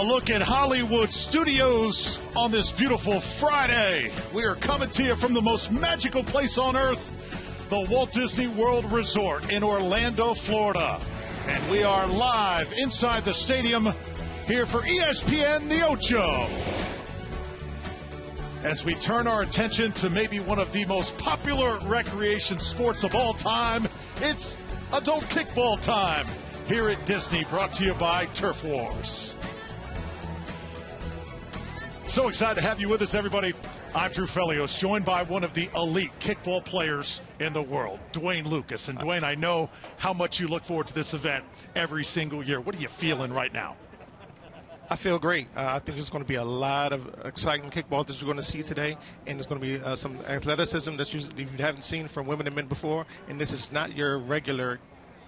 look at Hollywood Studios on this beautiful Friday. We are coming to you from the most magical place on earth, the Walt Disney World Resort in Orlando, Florida. And we are live inside the stadium here for ESPN The Ocho. As we turn our attention to maybe one of the most popular recreation sports of all time, it's adult kickball time here at Disney, brought to you by TurfWars. So excited to have you with us, everybody. I'm Drew Felios, joined by one of the elite kickball players in the world, Dwayne Lucas. And Dwayne, I know how much you look forward to this event every single year. What are you feeling right now? I feel great. I think there's going to be a lot of exciting kickball that you're going to see today, and there's going to be some athleticism that you haven't seen from women and men before. And this is not your regular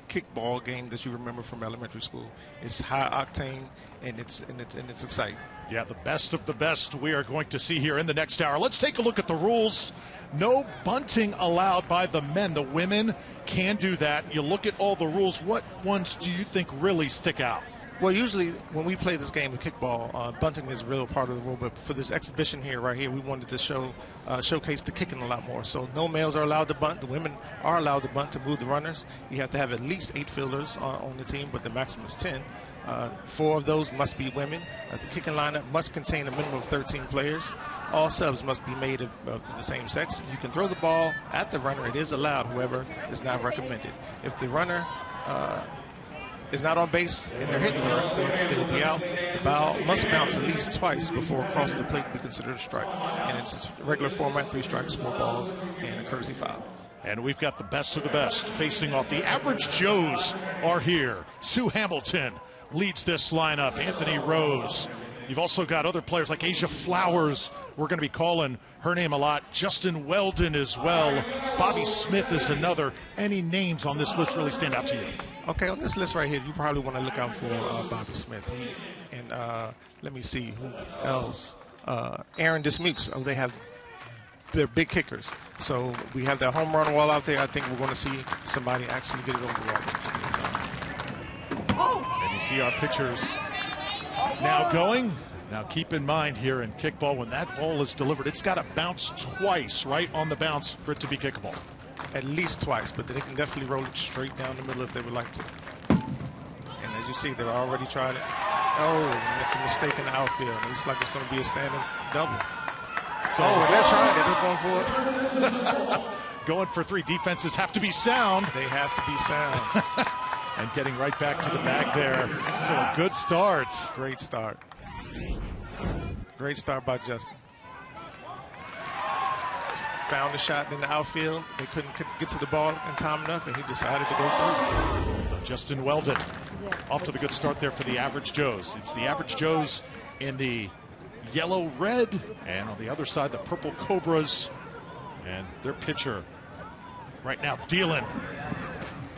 kickball game that you remember from elementary school. It's high octane, and it's exciting. Yeah, the best of the best we are going to see here in the next hour. Let's take a look at the rules. No bunting allowed by the men. The women can do that. You look at all the rules. What ones do you think really stick out? Well, usually when we play this game of kickball, bunting is a real part of the rule. But for this exhibition here, right here, we wanted to showcase the kicking a lot more. So no males are allowed to bunt. The women are allowed to bunt to move the runners. You have to have at least 8 fielders on the team, but the maximum is 10. 4 of those must be women. The kicking lineup must contain a minimum of 13 players. All subs must be made of the same sex. You can throw the ball at the runner. It is allowed, however, it's not recommended. If the runner is not on base and they're hitting her, they will be out. The ball must bounce at least twice before crossing the plate to be considered a strike. And it's a regular format, 3 strikes, 4 balls, and a courtesy foul. And we've got the best of the best facing off. The average Joes are here. Sue Hamilton leads this lineup. Anthony Rose. You've also got other players like Asia Flowers. We're going to be calling her name a lot. Justin Weldon as well. Bobby Smith is another. Any names on this list really stand out to you? Okay, on this list right here, you probably want to look out for Bobby Smith. And let me see who else. Aaron Dismukes. Oh, they're big kickers. So we have that home run wall out there. I think we're going to see somebody actually get it over the wall. And you see our pitchers now going. Now keep in mind here in kickball, when that ball is delivered, it's got to bounce twice, right on the bounce for it to be kickable. At least twice, but they can definitely roll it straight down the middle if they would like to. And as you see, they've already tried it. Oh, it's a mistake in the outfield. It looks like it's going to be a standing double. So they're trying it. They're going for it. Going for 3. Defenses have to be sound. They have to be sound. And getting right back to the bag there. So a good start. Great start. Great start by Justin. Found a shot in the outfield. They couldn't get to the ball in time enough, and he decided to go through. So Justin Weldon off to the good start there for the average Joes. It's the average Joes in the yellow-red, and on the other side, the Purple Cobras. And their pitcher right now dealing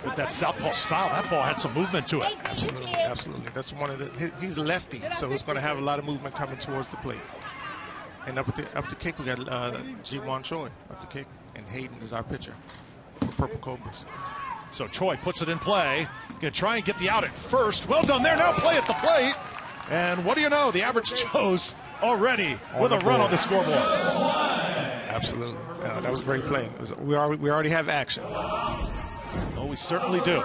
with that southpaw style. That ball had some movement to it. Absolutely, absolutely. That's one of the. He's a lefty, so it's going to have a lot of movement coming towards the plate. And up the kick, we got Ji-Won Choi up the kick, and Hayden is our pitcher for Purple Cobras. So Choi puts it in play. Going to try and get the out at first. Well done there. Now play at the plate. And what do you know? The average Joe's already with a run on the scoreboard. Absolutely. That was a great play. We already have action. Oh, we certainly do.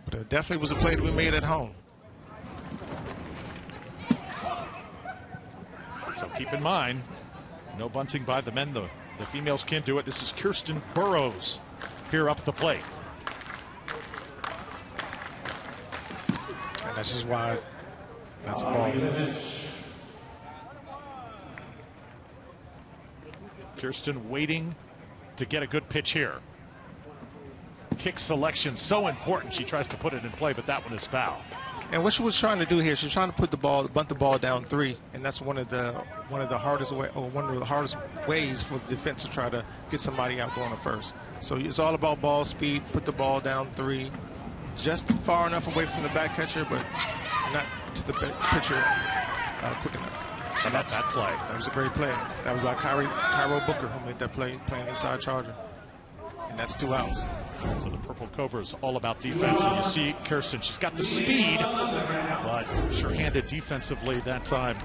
But it definitely was a play that we made at home. So keep in mind, no bunting by the men. The females can't do it. This is Kirsten Burrows here up the plate. And this is why that's a ball. Kirsten waiting to get a good pitch here. Kick selection so important. She tries to put it in play, but that one is foul. And what she was trying to do here, she's trying to bunt the ball down 3, and that's one of the hardest ways for the defense to try to get somebody out going to first. So it's all about ball speed. Put the ball down 3, just far enough away from the back catcher, but not to the pitcher quick enough. And that's that play. That was a great play. That was by Cairo Booker, who made that play, playing inside Charger. and that's 2 outs. So the Purple Cobras all about defense. And you see Kirsten, she's got the speed, but sure-handed defensively that time.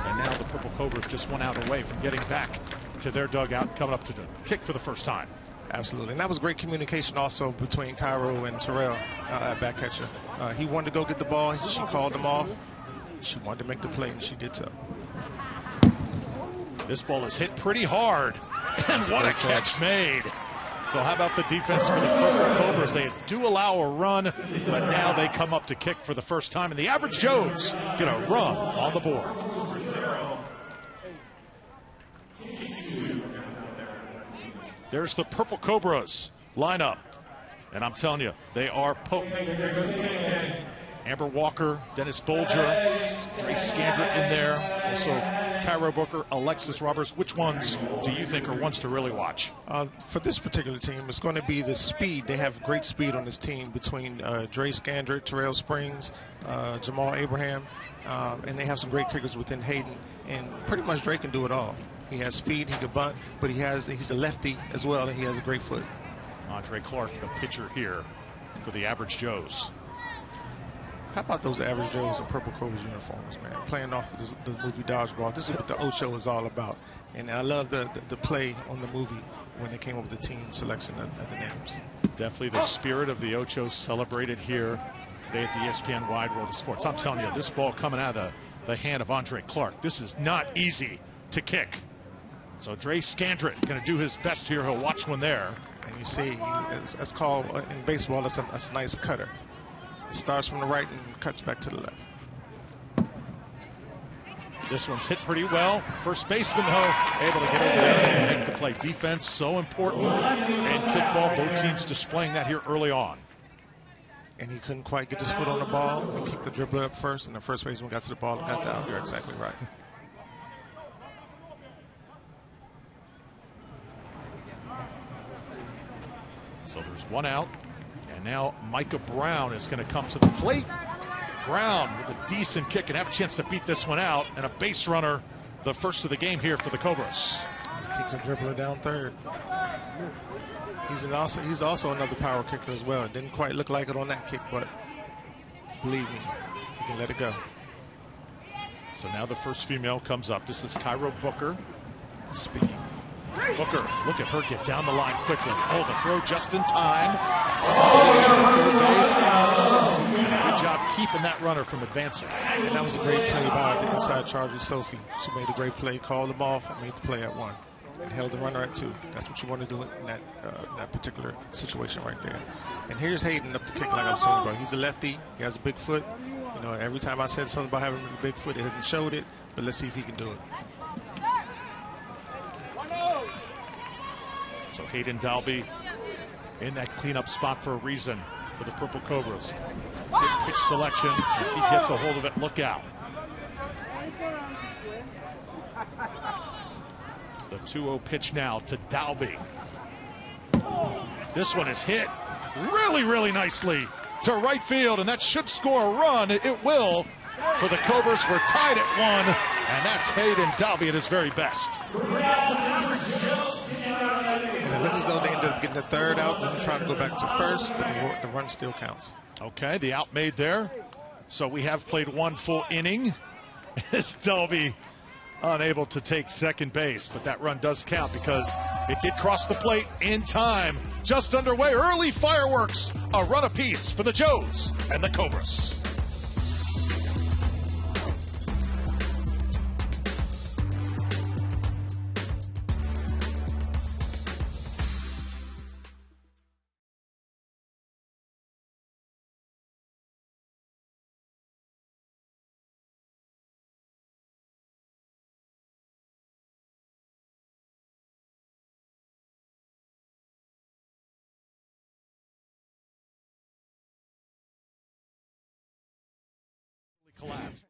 And now the Purple Cobras just 1 out away from getting back to their dugout, coming up to the kick for the first time. Absolutely, and that was great communication also between Cairo and Terrell at back catcher. He wanted to go get the ball. She called him off. She wanted to make the play, and she did so. This ball is hit pretty hard, and what a catch made. So how about the defense for the Purple Cobras? They do allow a run, but now they come up to kick for the first time, and the average Joes get a run on the board. There's the Purple Cobras lineup, and I'm telling you, they are potent. Amber Walker, Dennis Bolger, Dre Scandrett in there, also Cairo Booker, Alexis Roberts. Which ones do you think are ones to really watch? For this particular team, it's going to be the speed. They have great speed on this team between Dre Scandrett, Terrell Springs, Jamal Abraham, and they have some great kickers within Hayden. And pretty much Dre can do it all. He has speed, he can bunt, but he's a lefty as well, and he has a great foot. Andre Clark, the pitcher here for the average Joes. How about those average Joes in Purple Cobras uniforms, man? Playing off the movie Dodgeball. This is what the Ocho is all about. And I love the play on the movie when they came up with the team selection of the names. Definitely the spirit of the Ocho celebrated here today at the ESPN Wide World of Sports. I'm telling you, this ball coming out of the hand of Andre Clark, this is not easy to kick. So Dre Scandrett going to do his best here. He'll watch one there. And you see, that's called, in baseball, that's a nice cutter. It starts from the right and cuts back to the left. This one's hit pretty well. First baseman, though, able to get over there and make the play. Defense, so important. And kickball, both teams displaying that here early on. And he couldn't quite get his foot on the ball. He kicked the dribbler up first, and the first baseman got to the ball and got the out. You're exactly right. So there's 1 out. And now Micah Brown is going to come to the plate. Brown with a decent kick and have a chance to beat this one out. And a base runner, the first of the game here for the Cobras. Kicks a dribbler down third. He's also another power kicker as well. It didn't quite look like it on that kick, but believe me, you can let it go. So now the first female comes up. This is Cairo Booker. Speed. Booker, look at her get down the line quickly. Oh, the throw just in time. Good job keeping that runner from advancing. And that was a great play by the inside charger, Sophie. She made a great play, called them off, and made the play at 1. And held the runner at 2. That's what you want to do in that particular situation right there. And here's Hayden up the kick like I was talking about. He's a lefty. He has a big foot. You know, every time I said something about having a big foot, it hasn't showed it. But let's see if he can do it. So Hayden Dalby in that cleanup spot for a reason for the Purple Cobras. Good pitch selection. If he gets a hold of it, look out. The 2-0 pitch now to Dalby. This one is hit really, really nicely to right field, and that should score a run. It will for the Cobras. We're tied at 1, and that's Hayden Dalby at his very best. And it looks as though they ended up getting the third out, then trying to go back to first, but the run still counts. Okay, the out made there. So we have played 1 full inning. It's Dalby unable to take second base, but that run does count because it did cross the plate in time. Just underway, early fireworks, a run apiece for the Joes and the Cobras. Collapse.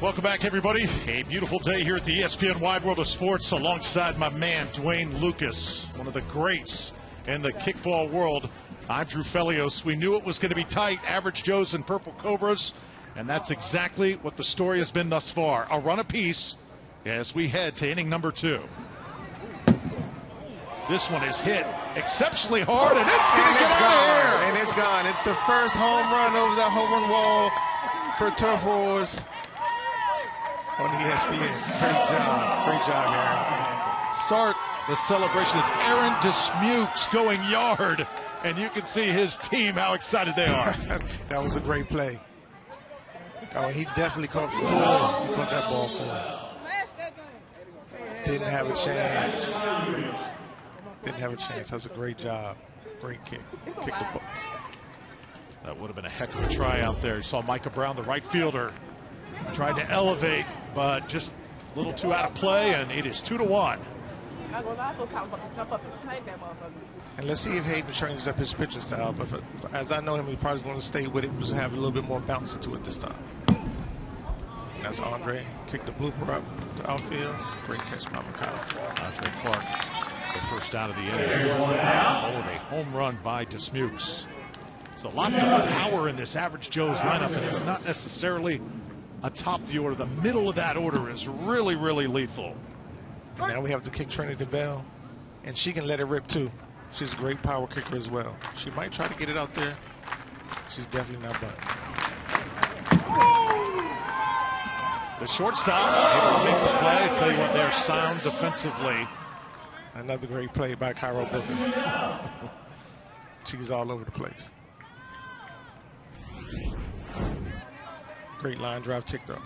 Welcome back, everybody. A beautiful day here at the ESPN Wide World of Sports alongside my man, Dwayne Lucas, one of the greats in the kickball world. I'm Drew Felios. We knew it was going to be tight, Average Joes and Purple Cobras, and that's exactly what the story has been thus far. A run apiece as we head to inning number 2. This one is hit exceptionally hard, and it's going to get out of here. And it's gone. It's the first home run over that home run wall for TurfWars on ESPN. Great job, Aaron. Start the celebration. It's Aaron Dismukes going yard, and you can see his team, how excited they are. That was a great play. Oh, he definitely caught full. He caught that ball full. Didn't have a chance. Didn't have a chance. That's a great job. Great kick. Kick the ball. That would have been a heck of a try out there. You saw Micah Brown, the right fielder, tried to elevate, but just a little too out of play, and it is 2-1. And let's see if Hayden changes up his pitching style. But as I know him, he probably going to stay with it, just have a little bit more bounce to it this time. And that's Andre. Kick the blooper up to outfield. Great catch by McCall. Andre Clark, the first out of the inning. Followed a home run by Dismukes. So lots of power in this Average Joe's lineup, and it's not necessarily atop the order. The middle of that order is really, really lethal. And now we have to kick Trinity Bell, and she can let it rip too. She's a great power kicker as well. She might try to get it out there. She's definitely not bunting. The shortstop able to make the play. I tell you what, they're sound defensively. Another great play by Cairo Booker. She's all over the place. Great line drive tick though.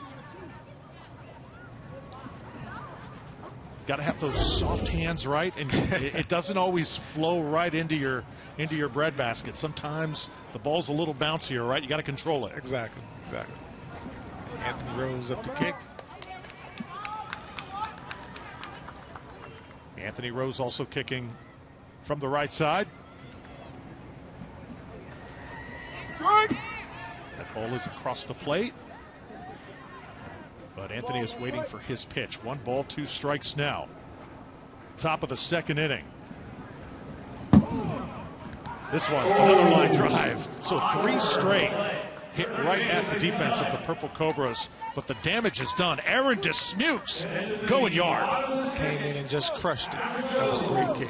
Got to have those soft hands right, and it doesn't always flow right into your breadbasket. Sometimes the ball's a little bouncier, right? You got to control it. Exactly. Anthony Rose up to kick. Anthony Rose also kicking from the right side. That ball is across the plate. But Anthony is waiting for his pitch. 1 ball, 2 strikes now. Top of the second inning. This one, another line drive. So 3 straight hit right at the defense of the Purple Cobras. But the damage is done. Aaron Dismukes going yard. Came in and just crushed it. That was a great kick.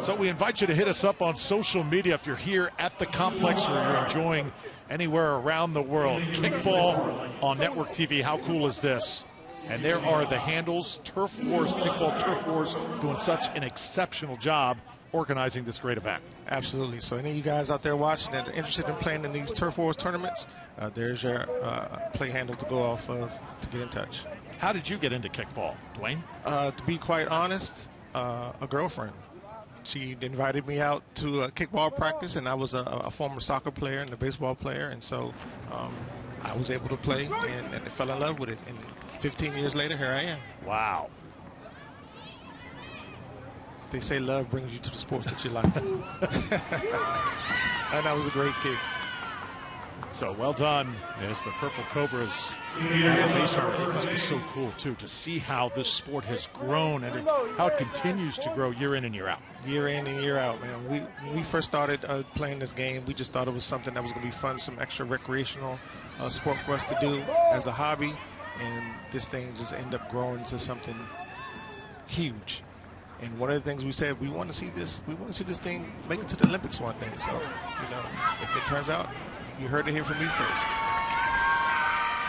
So we invite you to hit us up on social media if you're here at the complex or you're enjoying anywhere around the world. Kickball on Network TV. How cool is this? And there are the handles. TurfWars, Kickball TurfWars, doing such an exceptional job organizing this great event. Absolutely. So any of you guys out there watching that are interested in playing in these TurfWars tournaments, there's your play handle to go off of to get in touch. How did you get into kickball, Dwayne? To be quite honest, a girlfriend. She invited me out to a kickball practice, and I was a former soccer player and a baseball player, and so I was able to play and I fell in love with it. And 15 years later, here I am. Wow. They say love brings you to the sports that you like. And that was a great kick. So well done as the Purple Cobras. It must be so cool, too, to see how this sport has grown and how it continues to grow year in and year out. Year in and year out, man. When we first started playing this game, we just thought it was something that was going to be fun, some extra recreational sport for us to do as a hobby. And this thing just ended up growing into something huge. And one of the things we said, we want to see this thing make it to the Olympics one day. So, if it turns out, you heard it here from me first.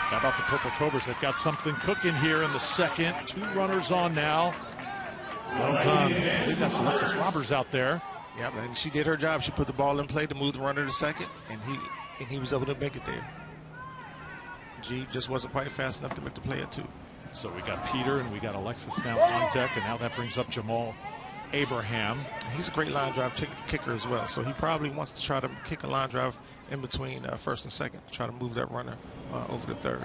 How about the Purple Cobras? They've got something cooking here in the second. 2 runners on now. Well done. I believe that's Alexis Roberts out there. Yeah, and she did her job. She put the ball in play to move the runner to second, and he was able to make it there. G just wasn't quite fast enough to make the play at 2. So we got Peter and we got Alexis now on deck, and now that brings up Jamal Abraham. He's a great line drive kicker as well, so he probably wants to try to kick a line drive in between first and second to try to move that runner over to third.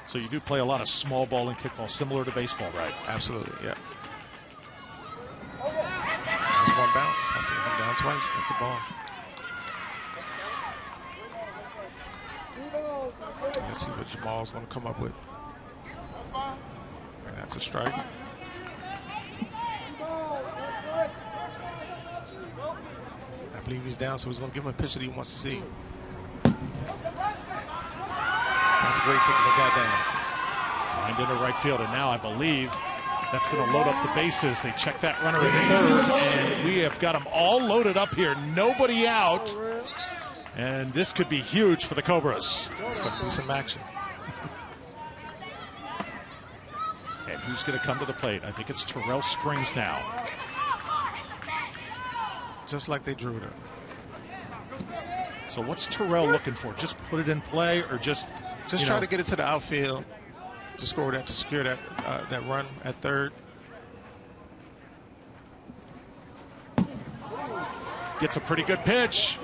So you do play a lot of small ball and kickball, similar to baseball, right? Absolutely, yeah. That's 1 bounce. I see him down twice. That's a ball. Let's see what Jamal's going to come up with. And that's a strike. I believe he's down, so he's going to give him a pitch that he wants to see. That's a great kick they got down. Lined into right field, and now I believe that's going to load up the bases. They check that runner in third, and we have got them all loaded up here. Nobody out, and this could be huge for the Cobras. It's going to be some action. And who's going to come to the plate? I think it's Terrell Springs now. Just like they drew it up. So what's Terrell looking for? Just put it in play, or just try to get it to the outfield to score that, to secure that that run at third. Gets a pretty good pitch.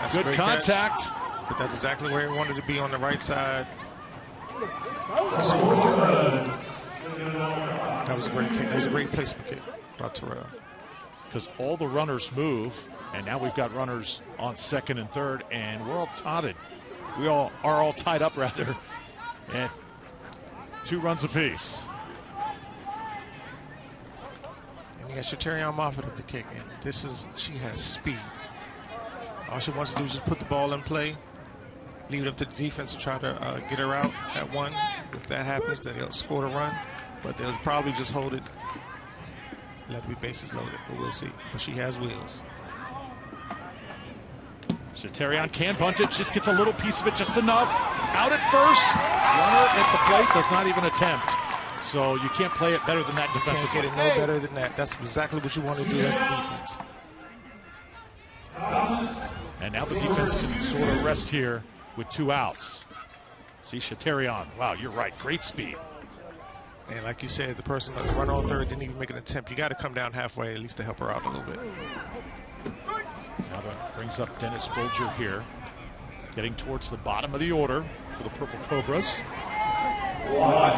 That's good contact. Catch, but that's exactly where he wanted to be, on the right side. That was a great kick. That was a great placement kick by Terrell. Because all the runners move, and now we've got runners on second and third, and we're all tied. We all are all tied up, rather, at 2 runs apiece. And you got Shatarion Moffett at the kick, and she has speed. All she wants to do is just put the ball in play, leave it up to the defense to try to get her out at one. If that happens, then they'll score the run, but they'll probably just hold it, let it be bases loaded, but we'll see. But she has wheels. Shatarion can bunt it, just gets a little piece of it, just enough. Out at first, runner at the plate does not even attempt. So you can't play it better than that defensively. You can't get it no better than that. That's exactly what you want to do as the defense. And now the defense can sort of rest here with 2 outs. See Shatarion, wow, you're right, great speed. And like you said, the person, the runner on third didn't even make an attempt. You got to come down halfway at least to help her out a little bit. Now that brings up Dennis Bolger here, getting towards the bottom of the order for the Purple Cobras.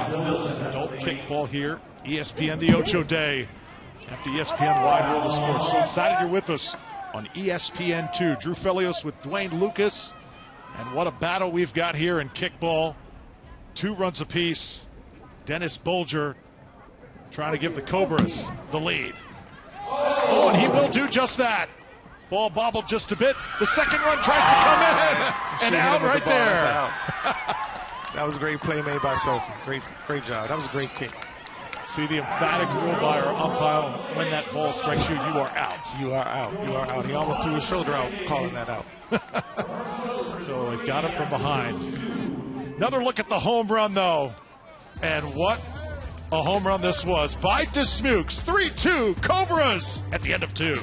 This is adult kickball here, ESPN The Ocho Day at the ESPN Wide World of Sports. So excited you're with us on ESPN2. Drew Felios with Dwayne Lucas, and what a battle we've got here in kickball. 2 runs apiece. Dennis Bolger trying to give the Cobras the lead. Oh, and he will do just that. Ball bobbled just a bit. The second run tries to come in, and out right there. That was a great play made by Sophie. Great job. That was a great kick. See the emphatic rule by our umpire: when that ball strikes you, you are out. You are out. You are out. He almost threw his shoulder out calling that out. So it got him from behind. Another look at the home run, though. And what a home run this was by Dismukes. 3-2 Cobras at the end of 2.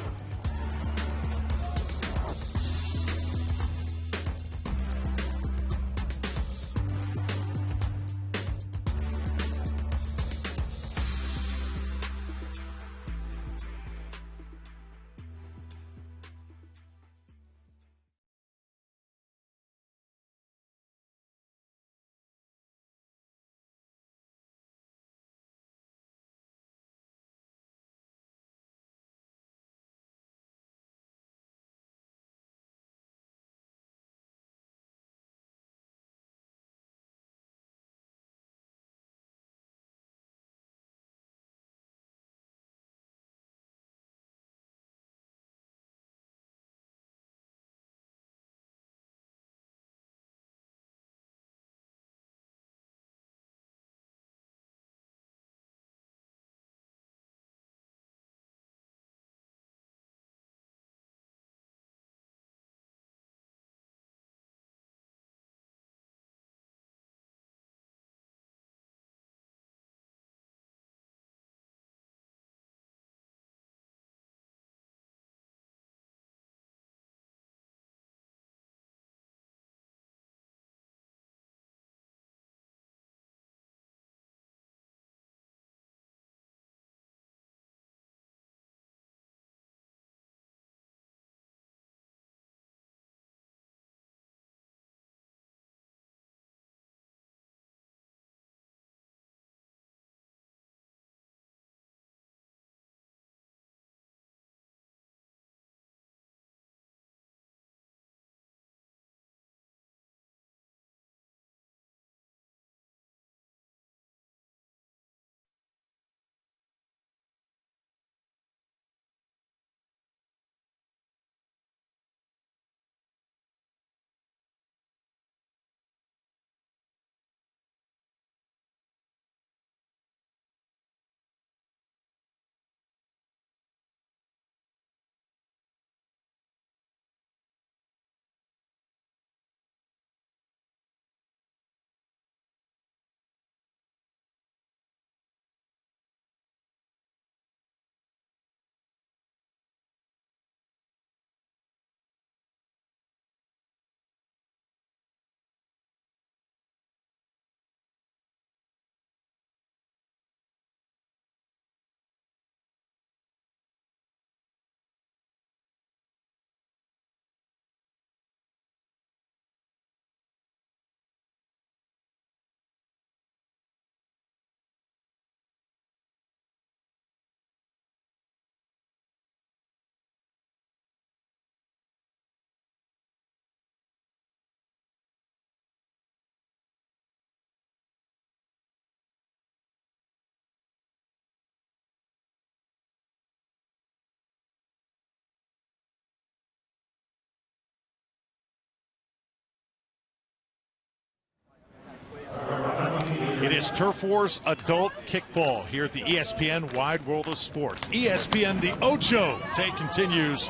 It is TurfWars Adult Kickball here at the ESPN Wide World of Sports. ESPN The Ocho day continues,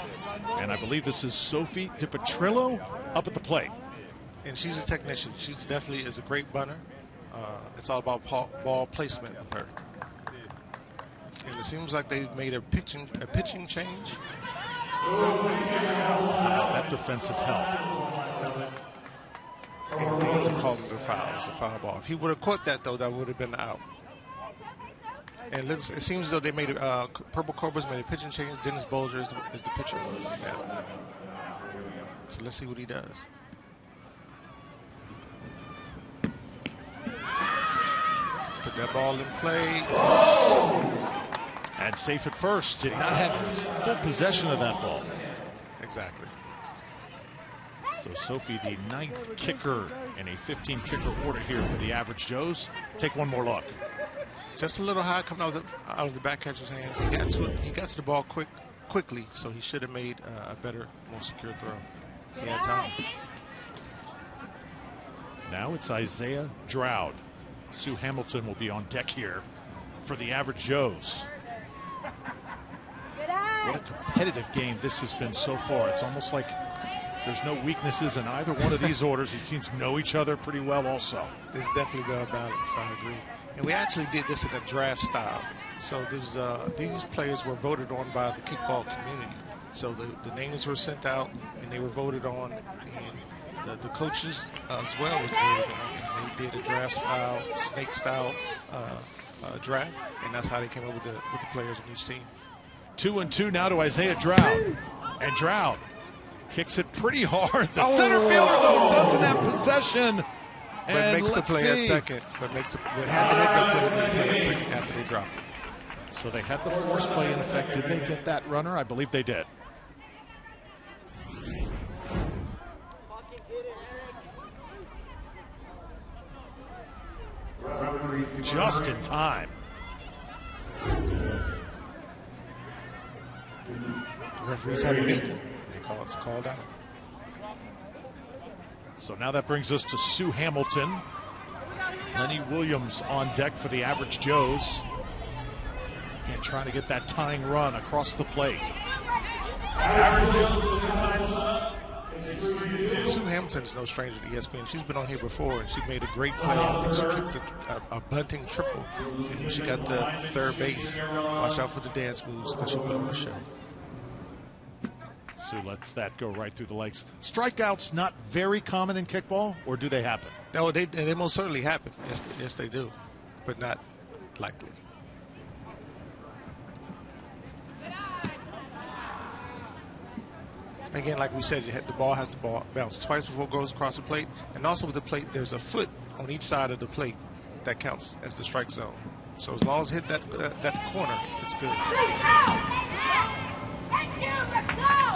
and I believe this is Sophie DiPetrillo up at the plate. And she's a technician. She definitely is a great bunter. It's all about ball placement with her. And it seems like they made a pitching change. That defensive help. And they ended up calling it a foul. It's a foul ball. If he would have caught that, though, that would have been out. And it seems as though they made Purple Cobras made a pitching change. Dennis Bolger is the pitcher. Yeah. So let's see what he does. Put that ball in play. And safe at first. Did not have full possession of that ball. Exactly. So Sophie, the 9th kicker in a 15-kicker order here for the average Joes. Take one more look. Just a little high coming out of the back catcher's hands. He got to the ball quickly, so he should have made a better, more secure throw. He had time. Now it's Isaiah Dowd. Sue Hamilton will be on deck here for the average Joes. What a competitive game this has been so far. It's almost like there's no weaknesses in either one of these orders. It seems to know each other pretty well also. It's definitely well balanced, I agree. And we actually did this in a draft style. So these players were voted on by the kickball community. So the names were sent out and they were voted on, and the coaches as well was voted on. And they did a draft style, snake style draft, and that's how they came up with the players on each team. 2-2 now to Isaiah Dowd. And Dowd kicks it pretty hard. The center fielder, though, doesn't have possession. But makes the play at second. But had the heads up play at second after they dropped it. So they had the force play in effect. Did they get that runner? I believe they did. Just in time. The referees had a meeting. It's called out. So now that brings us to Sue Hamilton. Lenny Williams on deck for the average Joes. Again, trying to get that tying run across the plate. Sue Hamilton is no stranger to ESPN. She's been on here before, and she made a great play. I think she kicked a bunting triple, and when she got to third base, watch out for the dance moves because she put on a show. Sue lets that go right through the legs. Strikeouts not very common in kickball, or do they happen? No, they most certainly happen. Yes, they do, but not likely. Again, like we said, the ball has to bounce twice before it goes across the plate, and also with the plate, there's a foot on each side of the plate that counts as the strike zone. So as long as it hit that corner, it's good.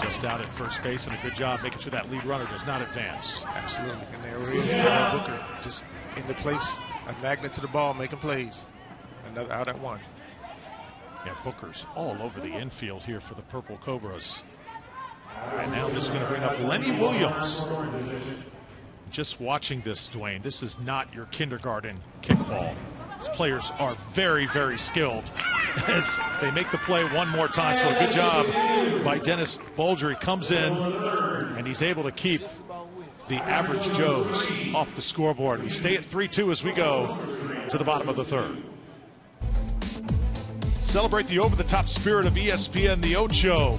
Just out at first base, and a good job making sure that lead runner does not advance. Absolutely. And there he is, Kevin Booker, just in the place, a magnet to the ball, making plays. Another out at one. Yeah, Booker's all over the infield here for the Purple Cobras. And now this is going to bring up Lenny Williams. Just watching this, Dwayne, this is not your kindergarten kickball. These players are very, very skilled as they make the play one more time. So a good job by Dennis Bolger. He comes in and he's able to keep the average Joes off the scoreboard. We stay at 3-2 as we go to the bottom of the third. Celebrate the over-the-top spirit of ESPN The Ocho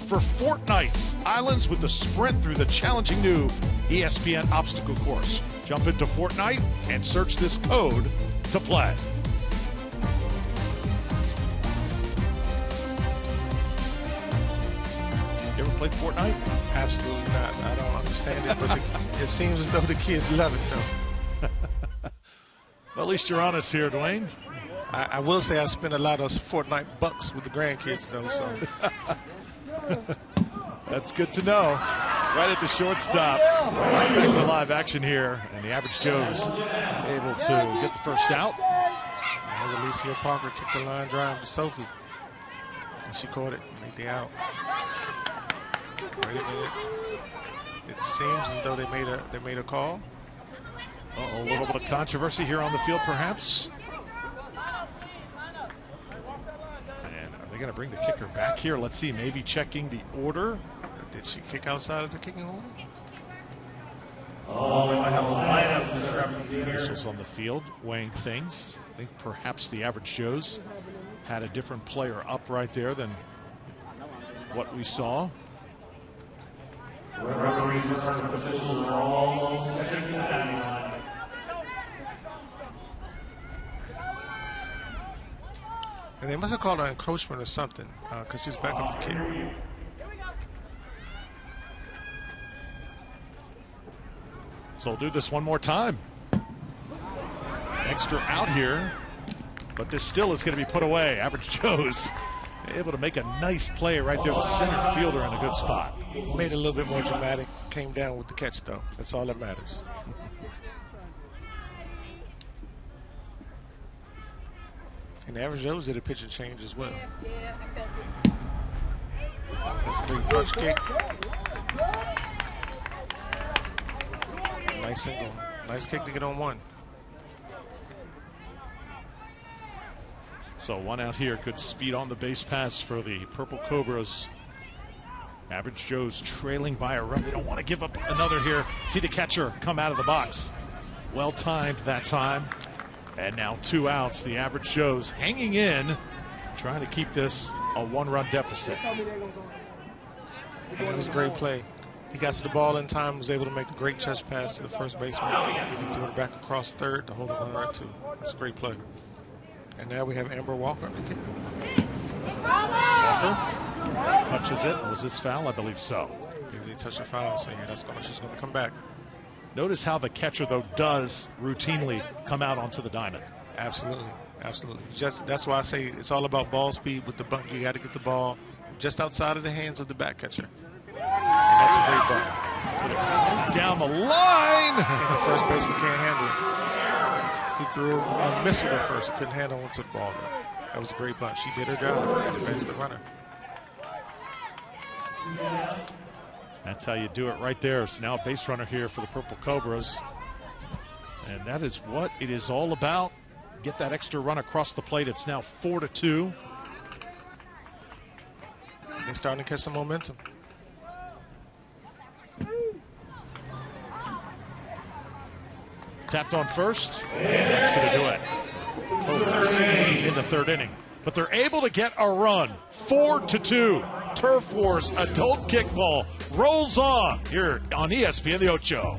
for Fortnite's Islands with the sprint through the challenging new ESPN obstacle course. Jump into Fortnite and search this code to play. You ever played Fortnite? Absolutely not. I don't understand it, but it seems as though the kids love it, though. Well, at least you're honest here, Dwayne. I will say I spent a lot of Fortnite bucks with the grandkids, though, so. That's good to know. Right at the shortstop. Right back to live action here, and the average Joe's able to get the first out. That was Alicia Parker, kicked the line drive to Sophie. And she caught it and made the out. Wait a minute. It seems as though they made a call. A little bit of controversy here on the field, perhaps. And are they going to bring the kicker back here? Let's see, maybe checking the order. Did she kick outside of the kicking hole? I have a lineup discrepancy here. Officials on the field weighing things. I think perhaps the average Joe's had a different player up right there than what we saw. Rivalries and tournament officials are all checking the batting line. And they must have called her encroachment or something because she's back up the kick. So we'll do this one more time. Extra out here, but this still is going to be put away. Average Joe's able to make a nice play right there. The center fielder in a good spot. Made it a little bit more dramatic. Came down with the catch, though. That's all that matters. And the average Joe's did a pitch and change as well. That's a big punch kick. Nice single. Nice kick to get on one. So one out here. Good speed on the base pass for the Purple Cobras. Average Joe's trailing by a run. They don't want to give up another here. See the catcher come out of the box. Well timed that time. And now 2 outs. The Average Joe's hanging in, trying to keep this a 1-run deficit. And that was a great play. He got to the ball in time, was able to make a great chest pass to the first baseman. He threw it back across third to hold the runner at 2. That's a great play. And now we have Amber Walker up the kick. Walker touches it. Was this foul? I believe so. Maybe they touched the foul, so yeah, she's going to come back. Notice how the catcher, though, does routinely come out onto the diamond. Absolutely, absolutely. That's why I say it's all about ball speed with the bunt. You got to get the ball just outside of the hands of the back catcher. And that's a great bunt. Put it down the line. And the first baseman can't handle it. He threw a missile at first. He couldn't handle onto the ball. That was a great bunt. She did her job. She faced the runner. That's how you do it right there. So now a base runner here for the Purple Cobras. And that is what it is all about. Get that extra run across the plate. It's now 4-2. They're starting to catch some momentum. Tapped on first, and that's going to do it. Cobras in the 3rd inning. But they're able to get a run. 4-2. Turf Wars Adult Kickball rolls on here on ESPN The Ocho.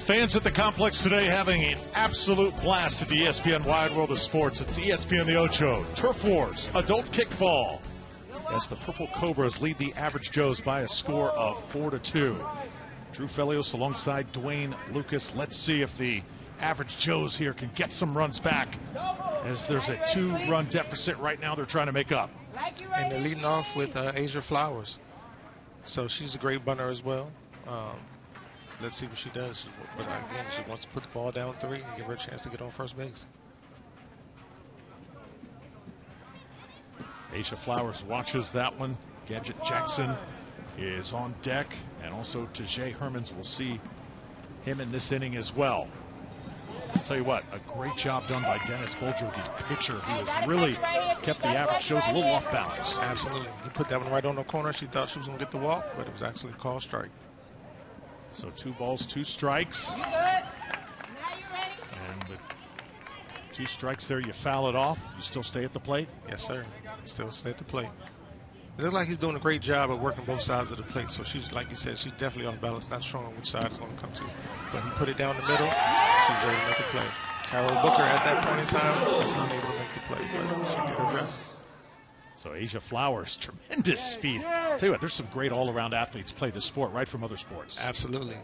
Fans at the complex today having an absolute blast at the ESPN Wide World of Sports. It's ESPN The Ocho, TurfWars, Adult Kickball, as the Purple Cobras lead the Average Joes by a score of 4-2. Drew Felios alongside Dwayne Lucas. Let's see if the Average Joes here can get some runs back, as there's a 2-run deficit right now they're trying to make up. And they're leading off with Asia Flowers. So she's a great bunter as well. Let's see what she does. But again, she wants to put the ball down 3 and give her a chance to get on first base. Asia Flowers watches that one. Gadget Jackson is on deck, and also Tajay Hermans. Will see him in this inning as well. I'll tell you what, a great job done by Dennis Bolger, the pitcher, who has really kept the Average Joes a little off balance. Absolutely. He put that one right on the corner. She thought she was going to get the walk, but it was actually a called strike. So 2 balls, 2 strikes. You good? Now you ready? And with 2 strikes there, you foul it off. You still stay at the plate? Yes, sir. Still stay at the plate. It looks like he's doing a great job of working both sides of the plate. So she's, like you said, she's definitely off balance, not showing which side it's going to come to. But he put it down the middle. She's ready to make a play. Carol Booker at that point in time was not able to make the play, but she did her job. So Asia Flowers, tremendous speed. Tell you what, there's some great all-around athletes play this sport right from other sports. Absolutely.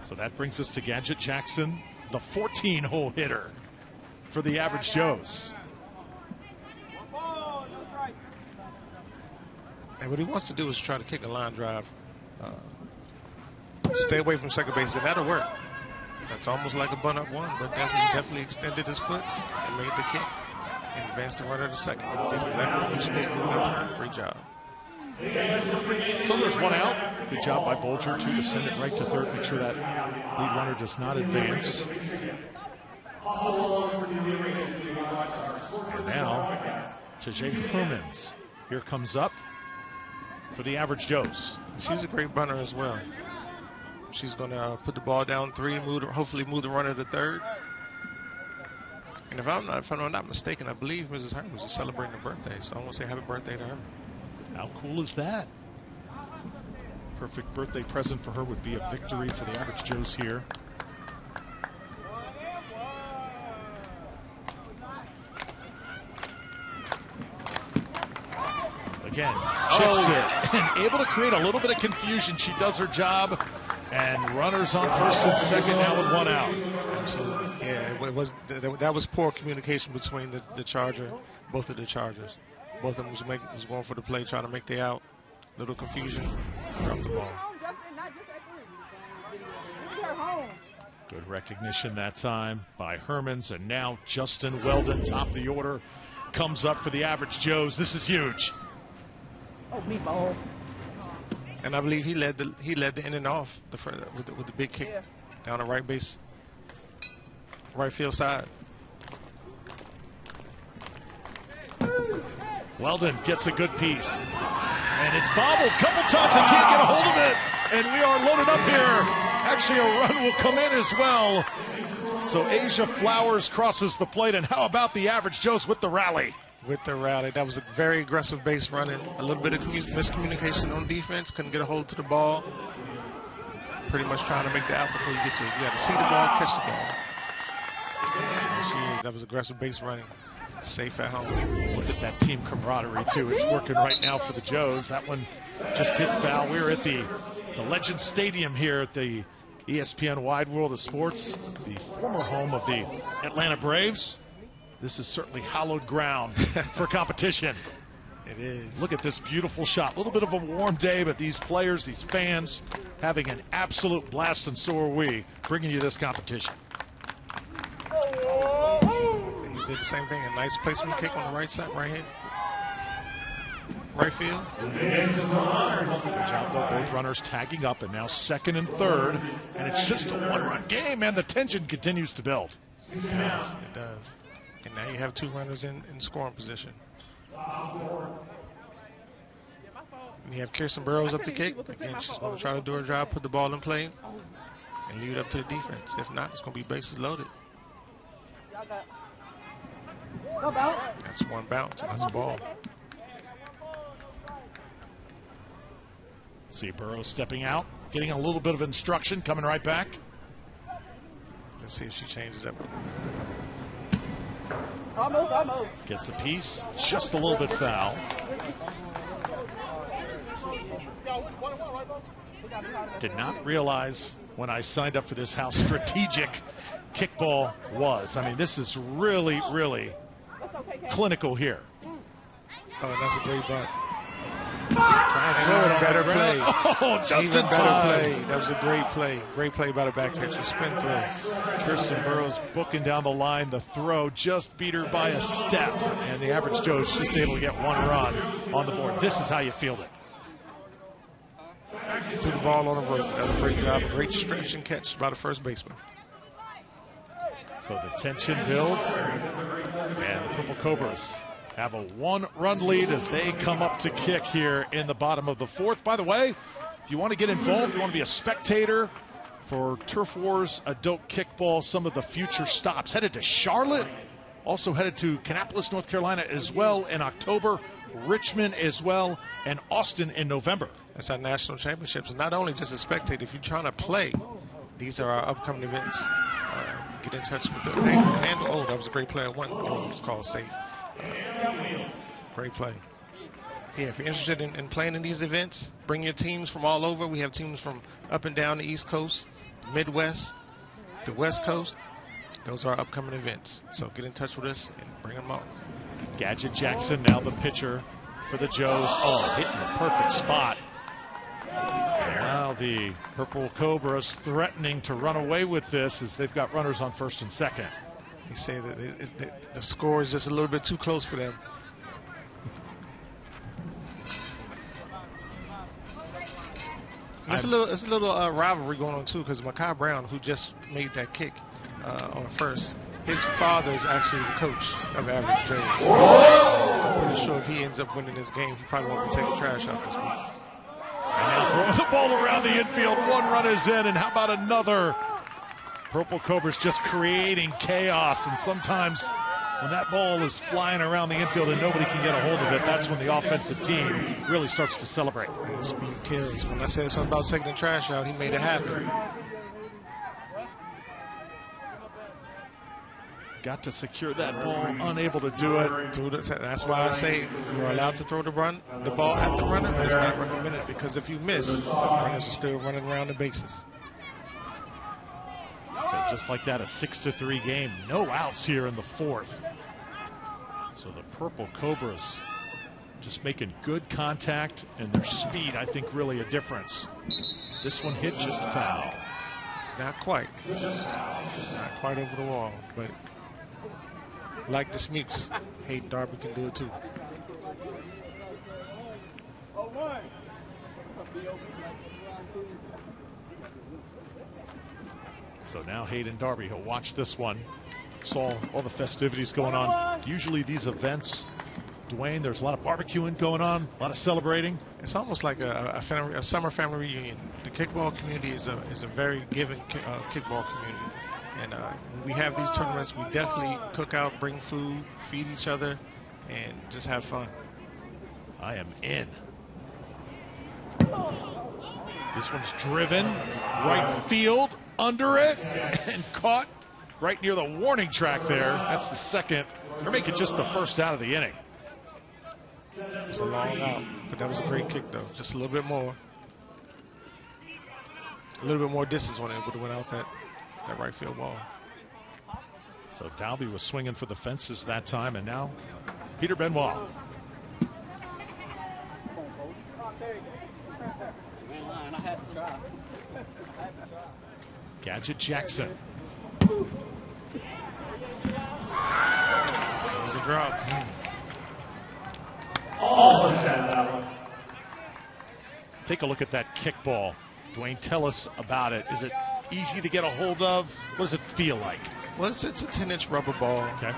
So that brings us to Gadget Jackson, the 14-hole hitter for the Average Joes. And what he wants to do is try to kick a line drive. Stay away from second base, and that'll work. That's almost like a bunt-up one, but definitely extended his foot and made the kick and advanced the runner to second. He did exactly what he was supposed to do that. Great job. So there's 1 out. Good job by Bolger, too, to send it right to third. Make sure that lead runner does not advance. And now, Tajay Hermans here comes up for the Average Joes. She's a great bunter as well. She's going to put the ball down 3, hopefully move the runner to third. And if I'm not mistaken, I believe Mrs. Hermans is celebrating her birthday, so I want to say happy birthday to her. How cool is that? Perfect birthday present for her would be a victory for the Average Joes here. Again, chips it and able to create a little bit of confusion. She does her job, and runners on first and second now with 1 out. Absolutely. Yeah, that was poor communication between the Charger, both of the Chargers. Both of them was going for the play, trying to make the out. Little confusion, dropped the ball. Good recognition that time by Hermans, and now Justin Weldon, top of the order, comes up for the Average Joes. This is huge. Oh, meatball. And I believe he led the in and off with the big kick down the right base, right field side. Weldon gets a good piece, and it's bobbled a couple times. They can't get a hold of it, and we are loaded up here. Actually, a run will come in as well. So Asia Flowers crosses the plate, and how about the Average Joes with the rally? With the rally. That was a very aggressive base running. A little bit of miscommunication on defense. Couldn't get a hold to the ball. Pretty much trying to make the out before you get to it. You got to see the ball, catch the ball. There she is. That was aggressive base running. Safe at home. Look at that team camaraderie, too. It's working right now for the Joes. That one just hit foul. We're at the Legend Stadium here at the ESPN Wide World of Sports, the former home of the Atlanta Braves. This is certainly hallowed ground for competition. It is. Look at this beautiful shot. A little bit of a warm day, but these players, these fans, having an absolute blast, and so are we, bringing you this competition. He did the same thing. A nice placement kick on the right side, right field. Good job, though. Both runners tagging up, and now second and third. And it's just a 1-run game, and the tension continues to build. It does. It does. And now you have 2 runners in scoring position. And you have Kirsten Burrows up to kick. Again, she's going to try to do her job, put the ball in play, and leave it up to the defense. If not, it's going to be bases loaded. That's 1 bounce, and that's a ball. See Burrows stepping out, getting a little bit of instruction, coming right back. Let's see if she changes up. Almost. Gets a piece, just a little bit foul. Did not realize when I signed up for this how strategic kickball was. I mean, this is really, really clinical here. Oh, that's a great bunt. Better play. Oh, just in time. That was a great play. Great play by the back catcher. Spin throw. Kirsten Burrows booking down the line. The throw just beat her by a step. And the average Joe's just able to get one run on the board. This is how you field it. Threw the ball on the rope. That's a great job. Great stretch and catch by the first baseman. So the tension builds. And the Purple Cobras have a one-run lead as they come up to kick here in the bottom of the fourth. By the way, if you want to get involved, you want to be a spectator for TurfWars Adult Kickball, some of the future stops. Headed to Charlotte, also headed to Kannapolis, North Carolina as well in October, Richmond as well, and Austin in November. That's our national championships. And not only just a spectator, if you're trying to play, these are our upcoming events. Get in touch with the handle. Oh, that was a great play. One was called safe. Great play. Yeah, if you're interested in playing in these events, bring your teams from all over. We have teams from up and down the East Coast, the Midwest, the West Coast. Those are our upcoming events. So get in touch with us and bring them on. Gadget Jackson now the pitcher for the Joes. Oh, hitting the perfect spot. And now the Purple Cobras threatening to run away with this as they've got runners on first and second. They say that the score is just a little bit too close for them. It's a little rivalry going on too, because Makai Brown, who just made that kick on first, his father is actually the coach of Average Joe's. So I'm pretty sure if he ends up winning this game, he probably won't be taking trash out this week. And now throwing the ball around the infield. One run is in, and how about another? Purple Cobras just creating chaos, and sometimes when that ball is flying around the infield and nobody can get a hold of it, that's when the offensive team really starts to celebrate. And speed kills. When I said something about taking the trash out, he made it happen. Got to secure that ball, unable to do it. That's why I say you're allowed to throw the ball at the runner, but it's not recommended, because if you miss, runners are still running around the bases. So just like that, a 6-3 game. No outs here in the fourth. So the Purple Cobras just making good contact, and their speed, I think, really a difference. This one hit just foul. Not quite. Not quite over the wall, but like the Smukes, Hayden Darby can do it too. So now Hayden Darby, he'll watch this one. Saw all the festivities going on. Usually these events, Dwayne, there's a lot of barbecuing going on, a lot of celebrating. It's almost like a summer family reunion. The kickball community is a very giving kickball community. And when we have these tournaments, we definitely cook out, bring food, feed each other, and just have fun. I am in. This one's driven right field, under it, and caught right near the warning track there. That's the second. They're making just the first out of the inning. It was a long out, but that was a great kick, though. Just a little bit more. A little bit more distance on it would have went out that right field ball. So Dalby was swinging for the fences that time, and now Peter Benoit. Gadget Jackson. It was a drop. Take a look at that kickball. Dwayne, tell us about it. Is it easy to get a hold of? What does it feel like? Well, it's a 10-inch rubber ball. Okay.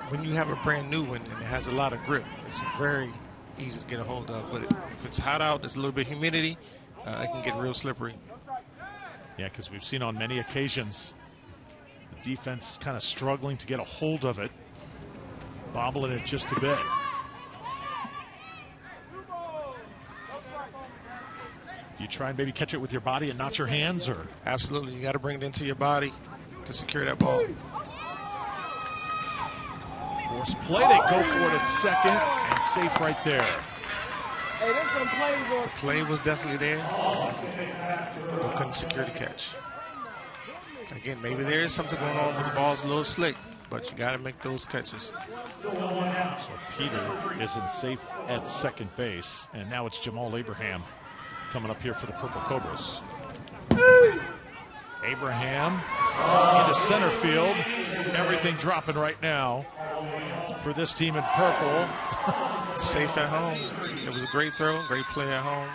When you have a brand new one and it has a lot of grip, it's very easy to get a hold of. But if it's hot out, there's a little bit of humidity, it can get real slippery. Yeah, because we've seen on many occasions the defense kind of struggling to get a hold of it, bobbling it just a bit. Do you try and maybe catch it with your body and not your hands, or? Absolutely, you got to bring it into your body to secure that ball. Force play, they go for it at second, and safe right there. Hey, there's some plays on. The play was definitely there, but couldn't secure the catch. Again, maybe there is something going on with the ball's a little slick, but you got to make those catches. So Peter isn't safe at second base, and now it's Jamal Abraham coming up here for the Purple Cobras. Abraham into center field. Everything dropping right now for this team in purple. Safe at home. It was a great throw, great play at home,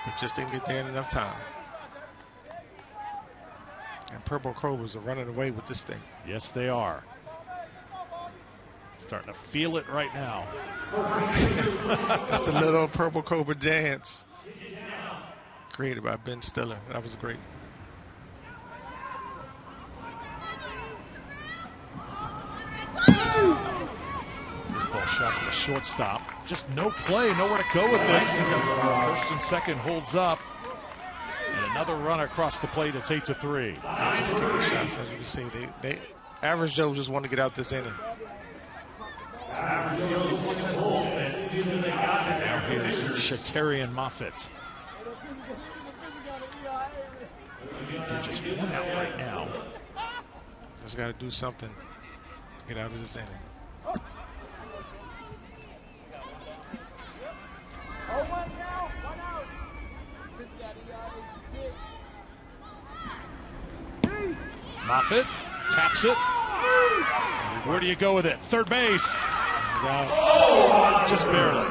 but just didn't get there in enough time. And Purple Cobras are running away with this thing. Yes, they are. Starting to feel it right now. That's the little Purple Cobra dance created by Ben Stiller. That was great. This ball shot to the shortstop. Just no play, nowhere to go with it. First and second holds up. And another run across the plate. It's 8-3. They just kicking shots, as you can see. They average Joe just want to get out this inning. Now here's Shatarian Moffitt. Just one out right now. Just got to do something to get out of this inning. Moffitt taps it. Where do you go with it? Third base. He's out. Just barely.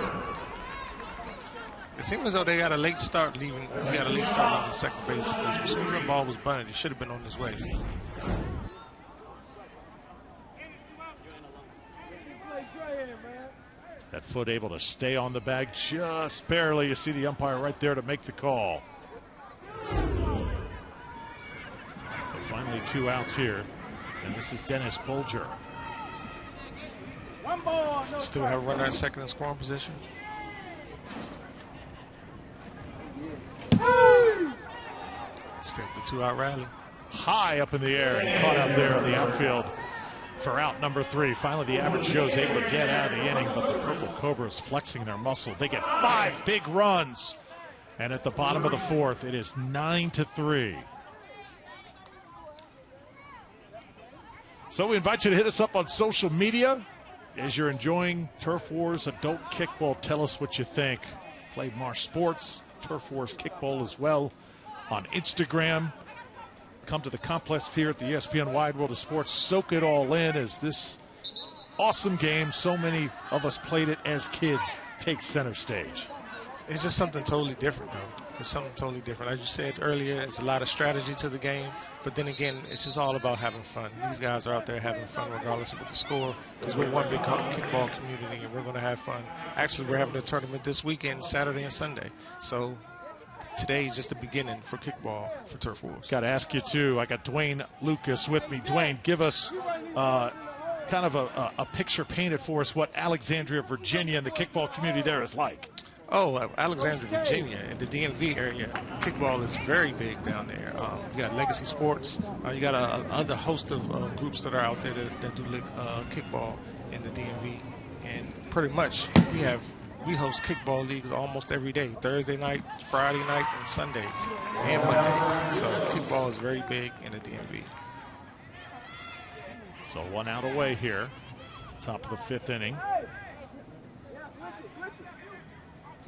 It seems as though they got a late start leaving. He got a late start leaving second base because as soon as the ball was bunted, he should have been on his way. That foot able to stay on the bag just barely. You see the umpire right there to make the call. So finally 2 outs here. And this is Dennis Bolger. Still have a runner at second in scoring position. Still the 2-out rally. High up in the air and caught out there in the outfield for out number 3. Finally, the average Joe's able to get out of the inning, but the Purple Cobras flexing their muscle. They get 5 big runs. And at the bottom of the 4th, it is 9-3. So we invite you to hit us up on social media. As you're enjoying Turf Wars Adult Kickball, tell us what you think. Play Marsh Sports, Turf Wars Kickball as well on Instagram. Come to the complex here at the ESPN Wide World of Sports. Soak it all in as this awesome game, so many of us played it as kids, takes center stage. It's just something totally different, though. It's something totally different. As you said earlier, it's a lot of strategy to the game, but then again, it's just all about having fun. These guys are out there having fun regardless of what the score, because we're one big kickball community and we're going to have fun. Actually, we're having a tournament this weekend, Saturday and Sunday. So today is just the beginning for kickball for Turf Wars. Got to ask you, too. I got Dwayne Lucas with me. Dwayne, give us kind of a picture painted for us what Alexandria, Virginia, and the kickball community there is like. Oh, Alexandria, Virginia, and the DMV area, kickball is very big down there. You got Legacy Sports. You got other host of groups that are out there that do kickball in the DMV. And pretty much we host kickball leagues almost every day, Thursday night, Friday night, and Sundays, and Mondays. So kickball is very big in the DMV. So 1 out away here, top of the 5th inning.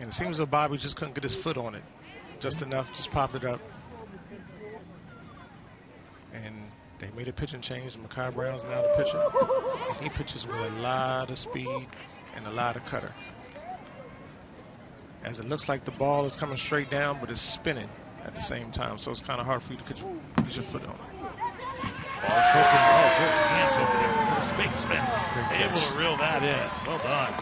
And it seems as though Bobby just couldn't get his foot on it just enough, just popped it up. And they made a pitching change. Makai Brown's now the pitcher. And he pitches with a lot of speed and a lot of cutter. As it looks like the ball is coming straight down, but it's spinning at the same time. So it's kind of hard for you to get your foot on it. Ball's hooking. Oh, good hands over there. First baseman able to reel that in. Well done.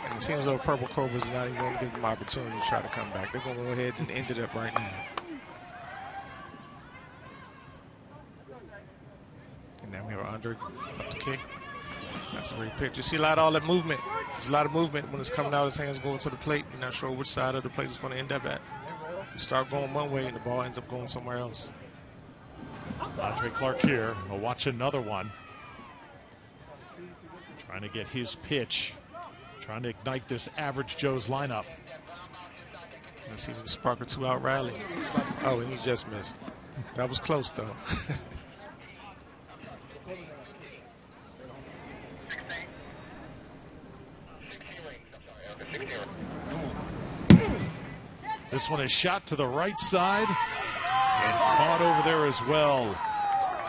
And it seems as though Purple Cobras is not even going to give them opportunity to try to come back. They're going to go ahead and end it up right now. And now we have Andre up the kick. That's a great pitch. You see a lot of all that movement There's a lot of movement when it's coming out. His hands going to the plate. You're not sure which side of the plate is going to end up at. You start going one way and the ball ends up going somewhere else. Andre Clark here. We'll watch another one. Trying to get his pitch. Trying to ignite this average Joe's lineup. Let's see if we can spark a 2-out rally. Oh, and he just missed. That was close, though. This one is shot to the right side and caught over there as well.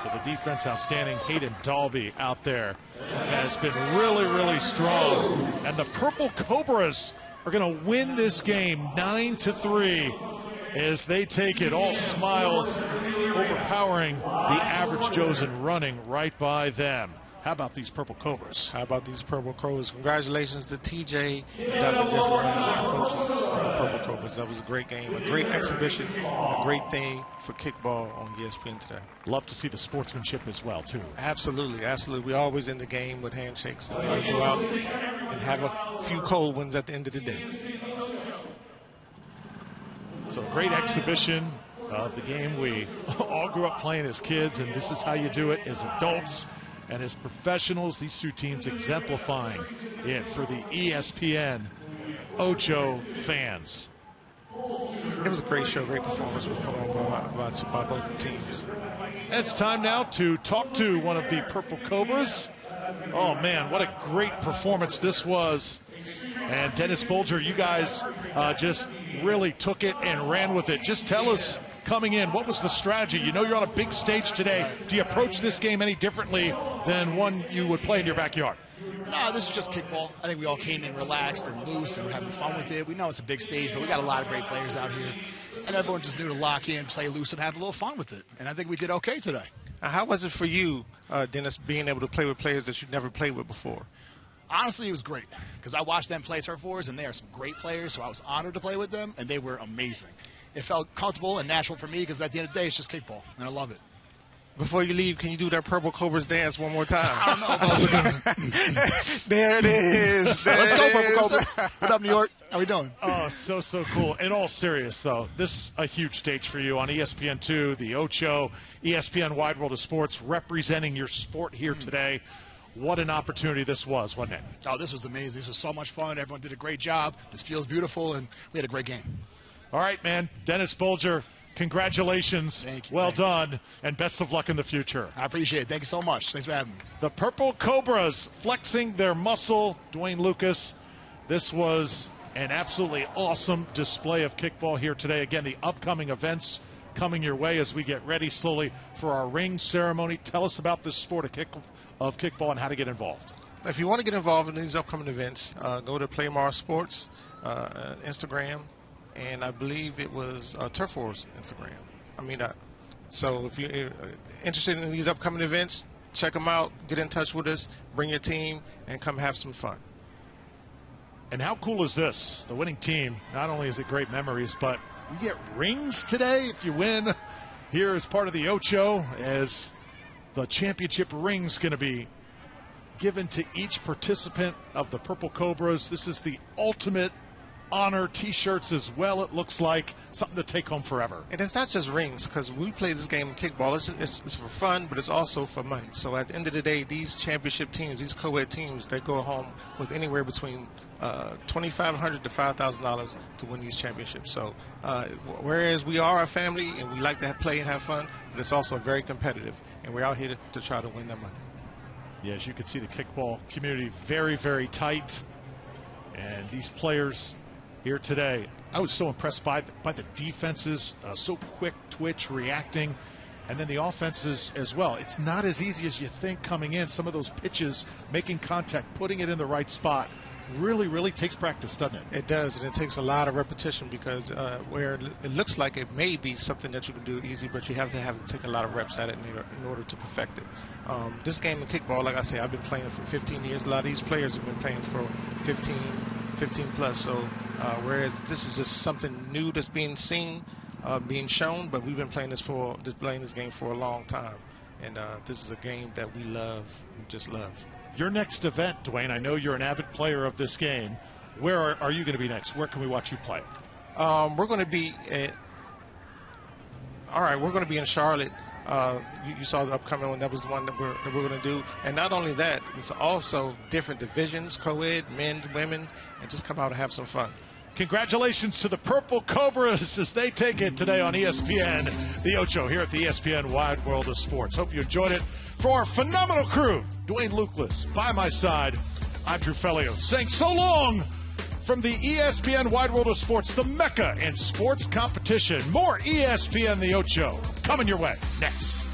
So the defense outstanding. Hayden Dalby out there has been really, really strong. And the Purple Cobras are going to win this game 9-3 as they take it. All smiles, overpowering the average Joes and running right by them. How about these Purple Cobras? How about these Purple Cobras? Congratulations to TJ and Dr. Jesse Ryan as the coaches of the Purple Cobras. That was a great game, a great exhibition, a great thing for kickball on ESPN today. Love to see the sportsmanship as well, too. Absolutely, absolutely. We always end the game with handshakes, and then we go out and have a few cold ones at the end of the day. So a great exhibition of the game we all grew up playing as kids, and this is how you do it as adults. And as professionals, these two teams exemplifying it for the ESPN Ocho fans. It was a great show, great performance was put on by both teams. It's time now to talk to one of the Purple Cobras. Oh, man, what a great performance this was. And Dennis Bolger, you guys just really took it and ran with it. Just tell us, coming in, what was the strategy? You know you're on a big stage today. Do you approach this game any differently than one you would play in your backyard? No, this is just kickball. I think we all came in relaxed and loose and we're having fun with it. We know it's a big stage, but we got a lot of great players out here. And everyone just knew to lock in, play loose, and have a little fun with it. And I think we did okay today. How was it for you, Dennis, being able to play with players that you've never played with before? Honestly, it was great because I watched them play TurfWars, and they are some great players, so I was honored to play with them, and they were amazing. It felt comfortable and natural for me because at the end of the day, it's just kickball, and I love it. Before you leave, can you do that Purple Cobras dance one more time? I don't know about There it is. Let's go, Purple Cobras. What up, New York? How we doing? Oh, so cool. In all serious, though, this a huge stage for you on ESPN2, the Ocho, ESPN Wide World of Sports, representing your sport here today. What an opportunity this was, wasn't it? Oh, this was amazing. This was so much fun. Everyone did a great job. This feels beautiful, and we had a great game. All right, man. Dennis Bolger, congratulations. Thank you. Well done, and best of luck in the future. I appreciate it. Thank you so much. Thanks for having me. The Purple Cobras flexing their muscle. Dwayne Lucas, this was an absolutely awesome display of kickball here today. Again, the upcoming events coming your way as we get ready slowly for our ring ceremony. Tell us about this sport of kickball and how to get involved. If you want to get involved in these upcoming events, go to Playmar Sports, Instagram, and I believe it was TurfWars Instagram. So if you're interested in these upcoming events, check them out, get in touch with us, bring your team, and come have some fun. And how cool is this? The winning team, not only is it great memories, but you get rings today if you win here as part of the Ocho, as the championship ring's going to be given to each participant of the Purple Cobras. This is the ultimate honor. T-shirts as well, it looks like. Something to take home forever. And it's not just rings, because we play this game of kickball. It's for fun, but it's also for money. So at the end of the day, these championship teams, these co-ed teams, they go home with anywhere between $2,500 to $5,000 to win these championships. So whereas we are a family and we like to play and have fun, but it's also very competitive, and we're out here to try to win that money. Yeah, as you can see, the kickball community very, very tight. And these players here today, I was so impressed by the defenses, so quick twitch, reacting, and then the offenses as well. It's not as easy as you think coming in. Some of those pitches, making contact, putting it in the right spot, really, really takes practice, doesn't it? It does, and it takes a lot of repetition because where it looks like it may be something that you can do easy, but you have to take a lot of reps at it in order to perfect it. This game of kickball, like I say, I've been playing for 15 years. A lot of these players have been playing for 15 plus. So whereas this is just something new that's being seen, being shown, but we've been playing this game for a long time. And this is a game that we love, we just love. Your next event, Dwayne, I know you're an avid player of this game. Where are you going to be next? Where can we watch you play? We're going to be we're going to be in Charlotte. You saw the upcoming one. That was the one that we're going to do. And not only that, it's also different divisions, co-ed, men, women, and just come out and have some fun. Congratulations to the Purple Cobras as they take it today on ESPN The Ocho here at the ESPN Wide World of Sports. Hope you enjoyed it. For our phenomenal crew, Dwayne Lucas, by my side, I'm Drew Fellio, saying so long from the ESPN Wide World of Sports, the Mecca in sports competition. More ESPN The Ocho coming your way next.